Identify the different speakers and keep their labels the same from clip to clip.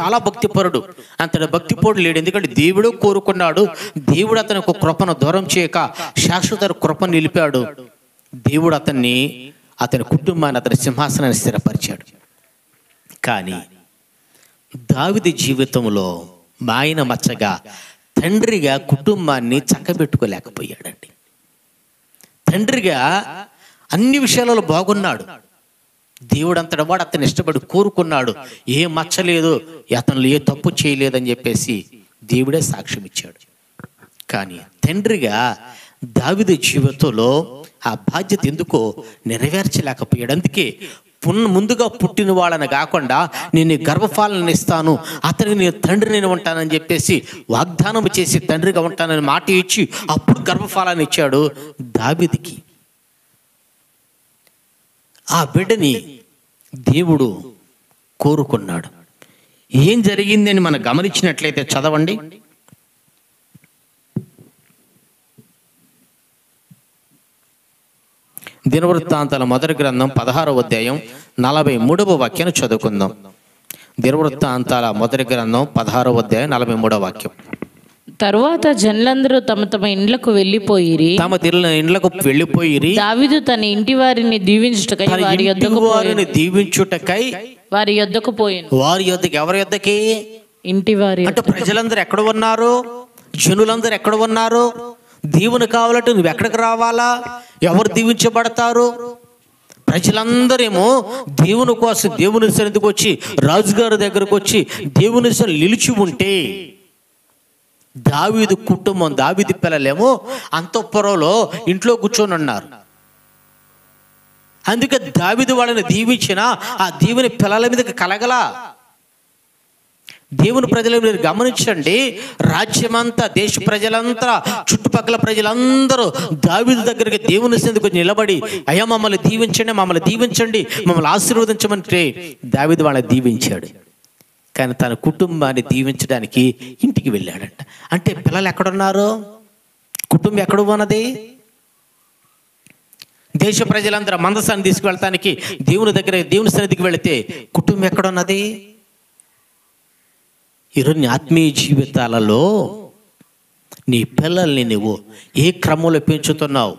Speaker 1: చాలా భక్తిపరుడు. అంతటి భక్తిపరుడు లేడు. ఎందుకంటే దేవుడు కోరుకున్నాడు. దేవుడు అతని ఒక కృపను దూరం చేయక శాశ్వత కృపను నిలిపాడు. దేవుడు అతని కుటుంబాన్ని, అతని సింహాసనాన్ని స్థిరపరిచాడు. కానీ దావీదు జీవితంలో మాయన మచ్చగా తండ్రిగా కుటుంబాన్ని చక్కబెట్టుకోలేకపోయాడండి. తండ్రిగా అన్ని విషయాలలో బాగున్నాడు. దేవుడు అంతటి వాడు అతన్ని ఇష్టపడి కోరుకున్నాడు. ఏ మచ్చలేదు, అతను ఏ తప్పు చేయలేదని చెప్పేసి దేవుడే సాక్ష్యం ఇచ్చాడు. కానీ తండ్రిగా దావీదు జీవితంలో ఆ బాధ్యత ఎందుకో నెరవేర్చలేకపోయాడు. అందుకే ముందుగా పుట్టిన వాళ్ళని కాకుండా నేను గర్భఫలాన్ని ఇస్తాను, అతనికి నేను తండ్రిని ఉంటానని చెప్పేసి వాగ్దానం చేసి తండ్రిగా ఉంటానని మాట ఇచ్చి అప్పుడు గర్భఫలాన్ని ఇచ్చాడు దావీదుకి. ఆ బిడ్డని దేవుడు కోరుకున్నాడు. ఏం జరిగిందని మనం గమనించినట్లయితే చదవండి. దినవృత్తాంతాల మొదటి గ్రంథం 16వ అధ్యాయం 43వ వాక్యాన్ని చదువుకుందాం. దినవృత్తాంతాల మొదటి గ్రంథం 16వ అధ్యాయం 43వ వాక్యం.
Speaker 2: తరువాత జనులందరూ తమ తమ ఇండ్లకు వెళ్ళిపోయిరి. దావీదు తన ఇంటి వారిని దీవించుటకై వారి యొద్దకు పోయెను.
Speaker 1: వారి యొద్దకు ఎవరి యొద్దకి?
Speaker 2: ఇంటి వారి.
Speaker 1: అంటే ప్రజలందరూ ఎక్కడ ఉన్నారు? జనులందరూ ఎక్కడ ఉన్నారు? దీవుని కావాలంటే నువ్వు ఎక్కడికి రావాలా? ఎవరు దీవించబడతారు? ప్రజలందరేమో దేవుని కోసం దేవుని సన్నిధికి వచ్చి, రాజుగారి దగ్గరకు వచ్చి దేవుని సన్నిధిలో నిలిచి ఉంటే, దావీదు కుటుంబం, దావీదు పిల్లలేమో అంతఃపురంలో ఇంట్లో కూర్చొని ఉన్నారు. అందుకే దావీదు వాళ్ళని దీవించిన ఆ దీవుని పిల్లల మీదకి కలగలా. దేవుని ప్రజలు మీరు గమనించండి, రాజ్యమంతా, దేశ ప్రజలంతా, చుట్టుపక్కల ప్రజలందరూ దావీదు దగ్గరికి దేవుని సన్నిధికి నిలబడి, అయ్యా మమ్మల్ని దీవించండి, మమ్మల్ని దీవించండి, మమ్మల్ని ఆశీర్వదించమంటే దావీదు వాళ్ళని దీవించాడు. కానీ తన కుటుంబాన్ని దీవించడానికి ఇంటికి వెళ్ళాడంట. అంటే పిల్లలు ఎక్కడున్నారు? కుటుంబం ఎక్కడ ఉన్నది? దేశ ప్రజలందరూ మందసాన్ని తీసుకువెళ్ళటానికి దేవుని సన్నిధికి వెళితే కుటుంబం ఎక్కడున్నది? ఈరోజు నీ ఆత్మీయ జీవితాలలో నీ పిల్లల్ని నువ్వు ఏ క్రమంలో పెంచుతున్నావు?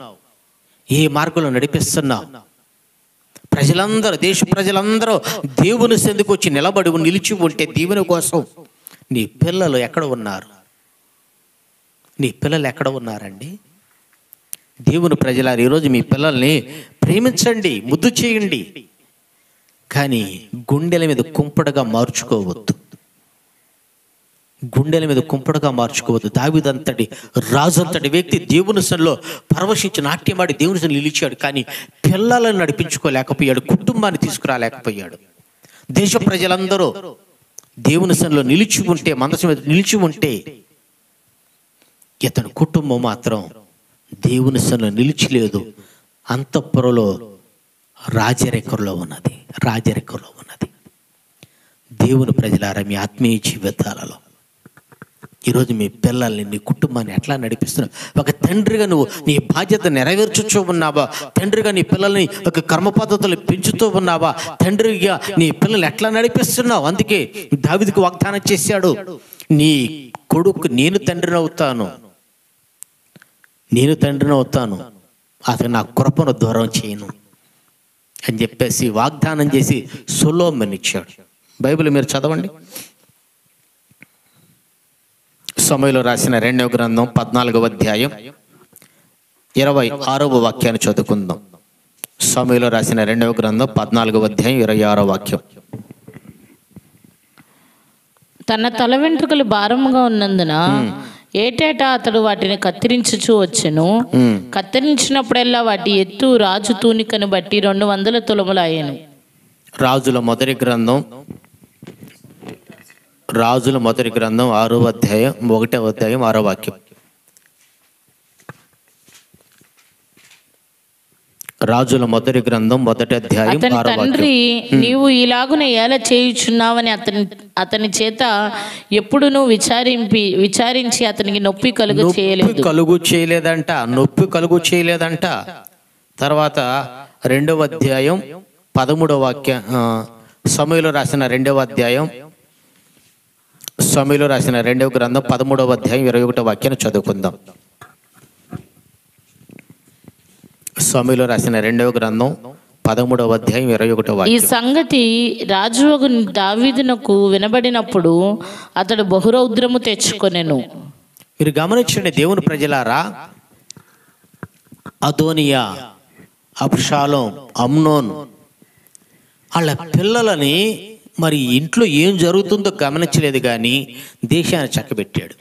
Speaker 1: ఏ మార్గంలో నడిపిస్తున్నావు? ప్రజలందరూ, దేశ ప్రజలందరూ దేవుని సన్నిధికి వచ్చి నిలిచి ఉంటే దేవుని కోసం నీ పిల్లలు ఎక్కడ ఉన్నారు? నీ పిల్లలు ఎక్కడ ఉన్నారండి? దేవుని ప్రజలారు, ఈరోజు మీ పిల్లల్ని ప్రేమించండి, ముద్దు చేయండి, కానీ గుండెల మీద కుంపడగా మార్చుకోవద్దు. గుండెల మీద కుంపడగా మార్చుకోవద్దు. దావీదు అంతటి రాజు అంతటి వ్యక్తి దేవుని సన్నిధిలో పరవశించి నాట్యమాడి దేవుని సన్నిధిలో నిలిచాడు. కానీ పిల్లలను నడిపించుకోలేకపోయాడు, కుటుంబాన్ని తీసుకురాలేకపోయాడు. దేశ ప్రజలందరూ దేవుని సన్నిధిలో నిలిచి ఉంటే, మనసు మీద నిలిచి ఉంటే, ఇతని కుటుంబం మాత్రం దేవుని సన్నిధిలో నిలిచిలేదు. అంతఃపురంలో రాజరికంలో ఉన్నది. దేవుని ప్రజలారా, మీ ఆత్మీయ జీవితాలలో ఈరోజు మీ పిల్లల్ని, నీ కుటుంబాన్ని ఎట్లా నడిపిస్తున్నావు? ఒక తండ్రిగా నువ్వు నీ బాధ్యత నెరవేర్చుతూ ఉన్నావా? తండ్రిగా నీ పిల్లల్ని ఒక కర్మ పద్ధతులు పెంచుతూ ఉన్నావా? తండ్రిగా నీ పిల్లల్ని ఎట్లా నడిపిస్తున్నావు? అందుకే దావీదుకు వాగ్దానం చేశాడు, నీ కొడుకు నేను తండ్రిని అవుతాను, అతను నా కృపను దూరం చేయను అని చెప్పేసి వాగ్దానం చేసి సొలొమోనుని ఇచ్చాడు. బైబిల్ మీరు చదవండి. సమూయేలు రాసిన 2వ గ్రంథం 14వ అధ్యాయం 26వ వాక్యాన్ని చదువుకుందాం. సమూయేలు రాసిన 2వ గ్రంథం 14వ అధ్యాయం 26వ వాక్యం.
Speaker 2: తన తల వెంట్రుకలు భారముగా ఉన్నందున ఏటేటా అతడు వాటిని కత్తిరించుచూ వచ్చెను. కత్తిరించినప్పుడల్లా వాటి ఎత్తు రాజు తూనికను బట్టి 200 తులములు అయ్యెను.
Speaker 1: రాజుల మొదటి గ్రంథం 6వ అధ్యాయం 1వ అధ్యాయం 6వ వాక్యం. రాజుల మొదటి గ్రంథం 1వ అధ్యాయం 6వ వాక్యం.
Speaker 2: తండ్రి నీవు ఇలాగున ఎలా చేయుచున్నావని అతని చేత ఎప్పుడునూ విచారించి అతనికి నొప్పి కలుగు చేయలేదంట. తర్వాత 2వ అధ్యాయం 13వ వాక్యం, సమూయేలు రాసిన 2వ అధ్యాయం
Speaker 1: సమూయేలు రాసిన 2వ గ్రంథం 13వ అధ్యాయం 21వ వాక్యాన్ని చదువుకుందాం. సమూయేలు రాసిన 2వ గ్రంథం 13వ అధ్యాయం 21వ
Speaker 2: ఈ
Speaker 1: వాక్యం.
Speaker 2: సంగతి రాజువగు దావీదునకు వినబడినప్పుడు అతడు బహురౌద్రము తెచ్చుకొనెను.
Speaker 1: మీరు గమనించండి దేవుని ప్రజలారా, అదోనియా, అబ్షాలోం, అమ్నోన్ వాళ్ళ పిల్లలని మరి ఇంట్లో ఏం జరుగుతుందో గమనించలేదు, కానీ దేశాన్ని చక్కబెట్టాడు.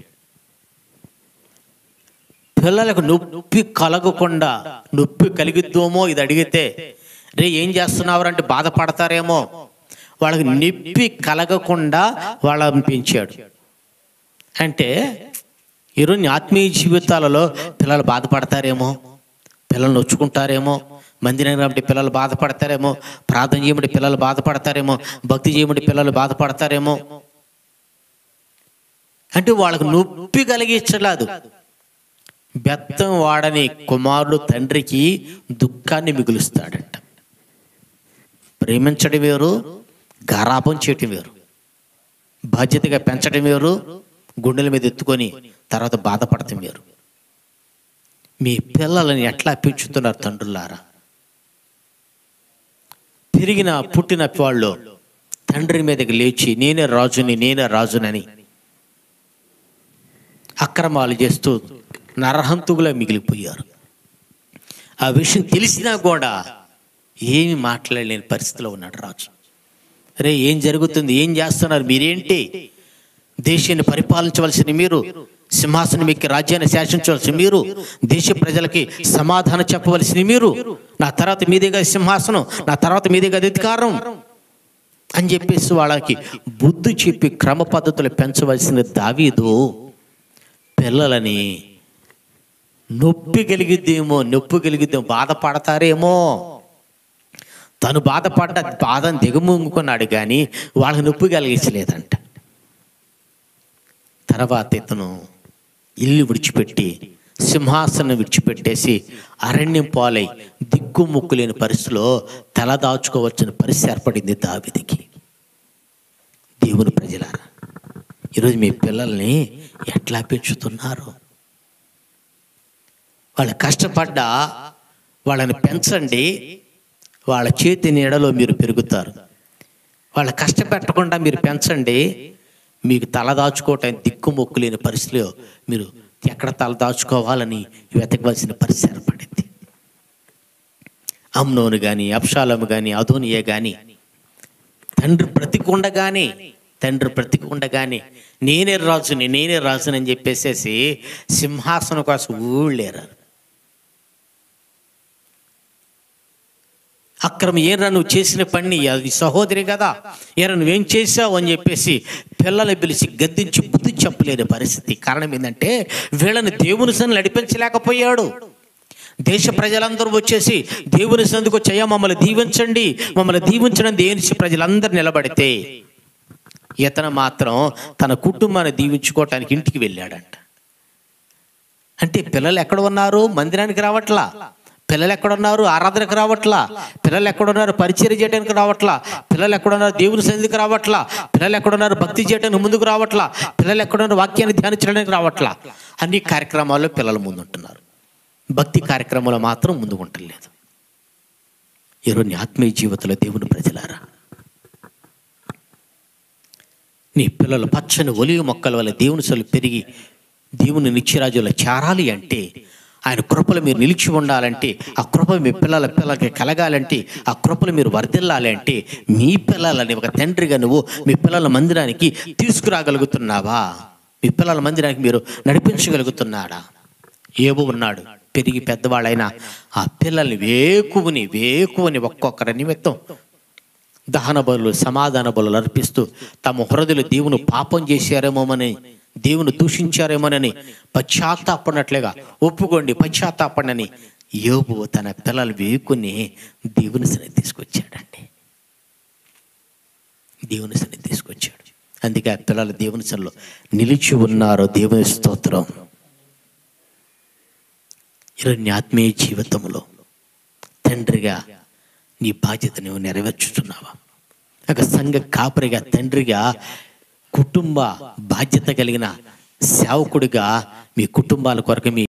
Speaker 1: పిల్లలకు నొప్పి కలగకుండా, నొప్పి కలిగిద్దామో ఇది అడిగితే రే ఏం చేస్తున్నావు అంటే బాధపడతారేమో, వాళ్ళకి నొప్పి కలగకుండా వాళ్ళని పెంచాడు. అంటే ఈరోజు ఆత్మీయ జీవితాలలో పిల్లలు బాధపడతారేమో, పిల్లలు నొచ్చుకుంటారేమో, మందిరం కాబట్టి పిల్లలు బాధపడతారేమో, ప్రార్థన చేయమంటే పిల్లలు బాధపడతారేమో, భక్తి చేయమంటే పిల్లలు బాధపడతారేమో. అంటే వాళ్ళకు నొప్పి కలిగించలేదు. బెత్తం వాడని కుమారుడు తండ్రికి దుఃఖాన్ని మిగులుస్తాడంట. ప్రేమించడం వేరు, గారాపం చేయటం వేరు. బాధ్యతగా పెంచడం వేరు, గుండెల మీద ఎత్తుకొని తర్వాత బాధపడటం వేరు. మీ పిల్లలని ఎట్లా పెంచుతున్నారు తండ్రులారా? పుట్టిన వాళ్ళు తండ్రి మీదకి లేచి నేనే రాజునని అక్రమాలు చేస్తూ నరహంతుగులా మిగిలిపోయారు. ఆ విషయం తెలిసినా కూడా ఏమి మాట్లాడలేని పరిస్థితిలో ఉన్నాడు రాజు. రే ఏం జరుగుతుంది, ఏం చేస్తున్నారు, మీరేంటి? దేశాన్ని పరిపాలించవలసిన మీరు, సింహాసనం ఎక్కి రాజ్యాన్ని శాసించవలసిన మీరు, దేశ ప్రజలకి సమాధానం చెప్పవలసిన మీరు, నా తర్వాత మీదేగా సింహాసనం, నా తర్వాత మీదేగా అధికారం అని చెప్పేసి వాళ్ళకి బుద్ధి చెప్పి క్రమ పద్ధతులు పెంచవలసిన దావీదు పిల్లలని నొప్పి కలిగిద్దేమో బాధపడతారేమో, తను బాధపడ్డ బాధను దిగముంగుకున్నాడు, కానీ వాళ్ళకి నొప్పి కలిగించలేదంట. తర్వాత ఇతను ఇల్లు విడిచిపెట్టి, సింహాసనం విడిచిపెట్టేసి అరణ్యం పాలై దిక్కుముక్కు లేని పరిస్థితిలో తలదాచుకోవచ్చిన పరిస్థితి ఏర్పడింది దావీదుకి. దేవుని ప్రజలారా, ఈరోజు మీ పిల్లల్ని ఎట్లా పెంచుతున్నారు? వాళ్ళు కష్టపడ్డా వాళ్ళని పెంచండి, వాళ్ళ చేతి నీడలో మీరు పెరుగుతారు. వాళ్ళు కష్టపెట్టకుండా మీరు పెంచండి, మీకు తలదాచుకోవటానికి దిక్కుమొక్కు లేని పరిస్థితిలో మీరు ఎక్కడ తలదాచుకోవాలని వెతకవలసిన పరిస్థితి ఏర్పడింది. అమ్నోను కానీ, అబ్షాలోము కానీ, అదోనియా కానీ తండ్రి బ్రతికుండగానే నేనే రాజుని అని చెప్పేసేసి సింహాసనం కోసం ఊళ్ళేరా. అక్రమం ఏరా నువ్వు చేసిన పని, అది సహోదరి కదా, ఏరా నువ్వేం చేసావు అని చెప్పేసి పిల్లలు పిలిచి గద్దించి బుద్ధి చెప్పలేని పరిస్థితి. కారణం ఏంటంటే వీళ్ళని దేవుని సన్నిధిలో నడిపించలేకపోయాడు. దేశ ప్రజలందరూ వచ్చేసి దేవుని సన్నిధికి వచ్చి మమ్మల్ని దీవించడం దేవుని ప్రజలందరూ నిలబడితే ఇతను మాత్రం తన కుటుంబాన్ని దీవించుకోవటానికి ఇంటికి వెళ్ళాడంట. అంటే పిల్లలు ఎక్కడ ఉన్నారు? మందిరానికి రావట్లా. పిల్లలు ఎక్కడున్నారు? ఆరాధనకు రావట్లా. పిల్లలు ఎక్కడున్నారు? పరిచర్య చేయడానికి రావట్లా. పిల్లలు ఎక్కడున్నారు? దేవుని సన్నిధికి రావట్లా. పిల్లలు ఎక్కడున్నారు? భక్తి చేయడానికి ముందుకు రావట్లా. పిల్లలు ఎక్కడున్నారు? వాక్యాన్ని ధ్యానించడానికి రావట్లా. అన్ని కార్యక్రమాల్లో పిల్లలు ముందుంటున్నారు, భక్తి కార్యక్రమాలు మాత్రం ముందుకు ఉండలేదు. ఈరోజు నీ ఆత్మీయ జీవితంలో దేవుని ప్రజలారా, నీ పిల్లలు పచ్చని ఒలివ మొక్కల వల్ల దేవుని సొలు పెరిగి దేవుని నిత్యరాజ్యంలో చేరాలి అంటే, ఆయన కృపలు మీరు నిలిచి ఉండాలంటే, ఆ కృప మీ పిల్లలకి కలగాలంటే, ఆ కృపలు మీరు వర్ధిల్లాలి అంటే, మీ పిల్లలని ఒక తండ్రిగా నువ్వు మీ పిల్లల మందిరానికి తీసుకురాగలుగుతున్నావా? మీ పిల్లల మందిరానికి మీరు నడిపించగలుగుతున్నాడా? యోబు ఉన్నాడు, పెరిగి పెద్దవాళ్ళైనా ఆ పిల్లల్ని వేకువని ఒక్కొక్కరి నిమిత్తం దహన బలులు, సమాధాన బలులు అర్పిస్తూ తమ హృదయలు దేవుని పాపం చేశారేమోమని, దేవుని దూషించారేమోనని పశ్చాత్తాపడినట్లుగా ఒప్పుకోండి, పశ్చాత్తాపడని యోబు తన పిల్లలు వేకుని దేవుని సన్నిధి తీసుకొచ్చాడండి. దేవుని సన్నిధి తీసుకొచ్చాడు. అందుకే ఆ పిల్లలు దేవుని సన్నిధిలో నిలిచి ఉన్నారు. దేవుని స్తోత్రం. ఈరోజు నీ ఆత్మీయ జీవితంలో తండ్రిగా నీ బాధ్యత నువ్వు నెరవేర్చుతున్నావా? ఒక సంఘ కాపరిగా, తండ్రిగా కుటుంబ బాధ్యత కలిగిన సేవకుడిగా మీ కుటుంబాల కొరకు మీ